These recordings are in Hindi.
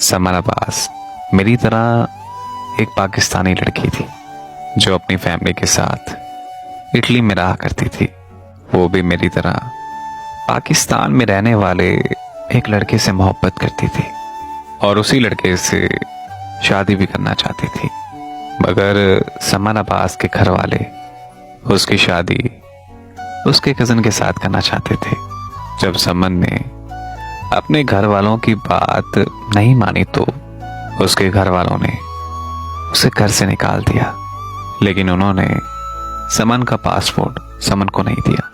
समन अब्बास मेरी तरह एक पाकिस्तानी लड़की थी जो अपनी फैमिली के साथ इटली में रहा करती थी। वो भी मेरी तरह पाकिस्तान में रहने वाले एक लड़के से मोहब्बत करती थी और उसी लड़के से शादी भी करना चाहती थी, मगर समन अब्बास के घर वाले उसकी शादी उसके कज़न के साथ करना चाहते थे। जब समन ने अपने घर वालों की बात नहीं मानी तो उसके घर वालों ने उसे घर से निकाल दिया, लेकिन उन्होंने समन का पासपोर्ट समन को नहीं दिया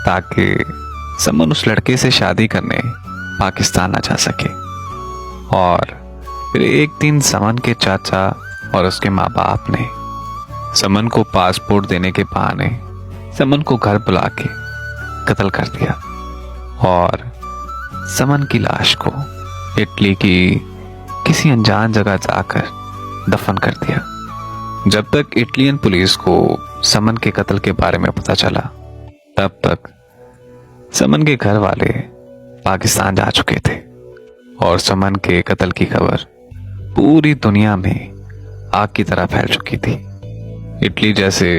ताकि समन उस लड़के से शादी करने पाकिस्तान ना जा सके। और फिर एक दिन समन के चाचा और उसके माँ बाप ने समन को पासपोर्ट देने के बहाने समन को घर बुला के कत्ल कर दिया और समन की लाश को इटली की किसी अनजान जगह जाकर दफन कर दिया। जब तक इटलियन पुलिस को समन के कत्ल के बारे में पता चला, तब तक समन के घर वाले पाकिस्तान जा चुके थे और समन के कत्ल की खबर पूरी दुनिया में आग की तरह फैल चुकी थी। इटली जैसे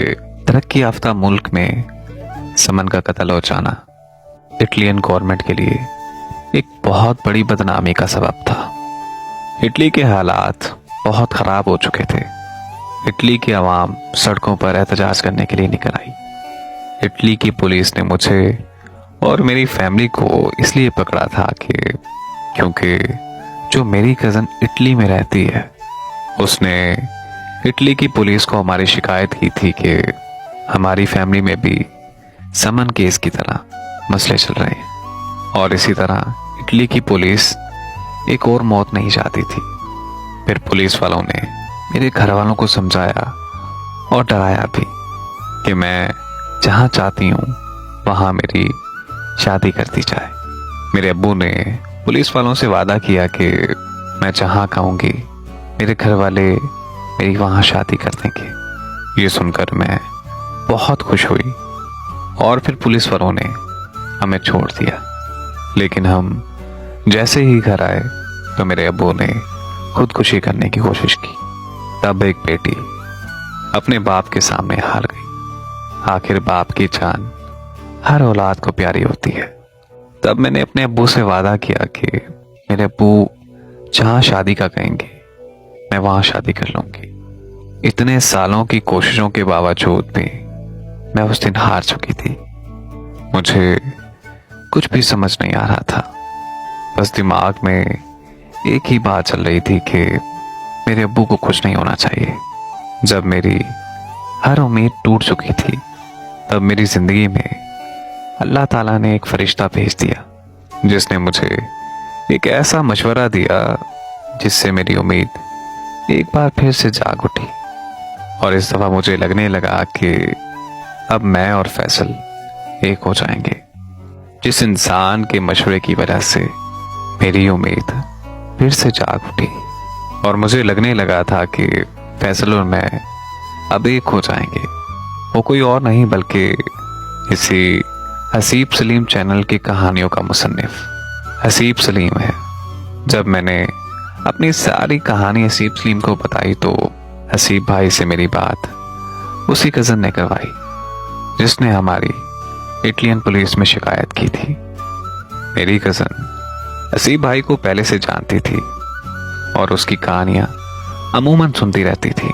तरक्की याफ्ता मुल्क में समन का कत्ल हो जाना इटलियन गवर्नमेंट के लिए एक बहुत बड़ी बदनामी का सबब था। इटली के हालात बहुत खराब हो चुके थे। इटली की आवाम सड़कों पर एहतजाज करने के लिए निकल आई। इटली की पुलिस ने मुझे और मेरी फैमिली को इसलिए पकड़ा था कि क्योंकि जो मेरी कज़न इटली में रहती है उसने इटली की पुलिस को हमारी शिकायत की थी कि हमारी फैमिली में भी समन केस की तरह मसले चल रहे हैं और इसी तरह इटली की पुलिस एक और मौत नहीं चाहती थी। फिर पुलिस वालों ने मेरे घर वालों को समझाया और डराया भी कि मैं जहाँ चाहती हूँ वहाँ मेरी शादी कर दी जाए। मेरे अब्बू ने पुलिस वालों से वादा किया कि मैं जहाँ कहूँगी मेरे घर वाले मेरी वहाँ शादी कर देंगे। ये सुनकर मैं बहुत खुश हुई और फिर पुलिस वालों ने हमें छोड़ दिया। लेकिन हम जैसे ही घर आए तो मेरे अब्बू ने खुदकुशी करने की कोशिश की। तब एक बेटी अपने बाप के सामने हार गई। आखिर बाप की जान हर औलाद को प्यारी होती है। तब मैंने अपने अब्बू से वादा किया कि मेरे अब्बू जहाँ शादी का कहेंगे मैं वहाँ शादी कर लूँगी। इतने सालों की कोशिशों के बावजूद भी मैं उस दिन हार चुकी थी। मुझे कुछ भी समझ नहीं आ रहा था। बस दिमाग में एक ही बात चल रही थी कि मेरे अब्बू को खुश नहीं होना चाहिए। जब मेरी हर उम्मीद टूट चुकी थी, तब मेरी जिंदगी में अल्लाह ताला ने एक फरिश्ता भेज दिया जिसने मुझे एक ऐसा मशवरा दिया जिससे मेरी उम्मीद एक बार फिर से जाग उठी। और इस दफा मुझे लगने लगा कि अब मैं और फैसल एक हो जाएंगे। जिस इंसान के मशवरे की वजह से मेरी उम्मीद फिर से जाग उठी और मुझे लगने लगा था कि फैसल और मैं अब एक हो जाएंगे। वो कोई और नहीं बल्कि इसी हसीब सलीम चैनल की कहानियों का मुसन्निफ हसीब सलीम है। जब मैंने अपनी सारी कहानी हसीब सलीम को बताई तो हसीब भाई से मेरी बात उसी कज़न ने करवाई जिसने हमारी इटलियन पुलिस में शिकायत की थी। मेरी कज़न हसीब भाई को पहले से जानती थी और उसकी कहानियां अमूमन सुनती रहती थी।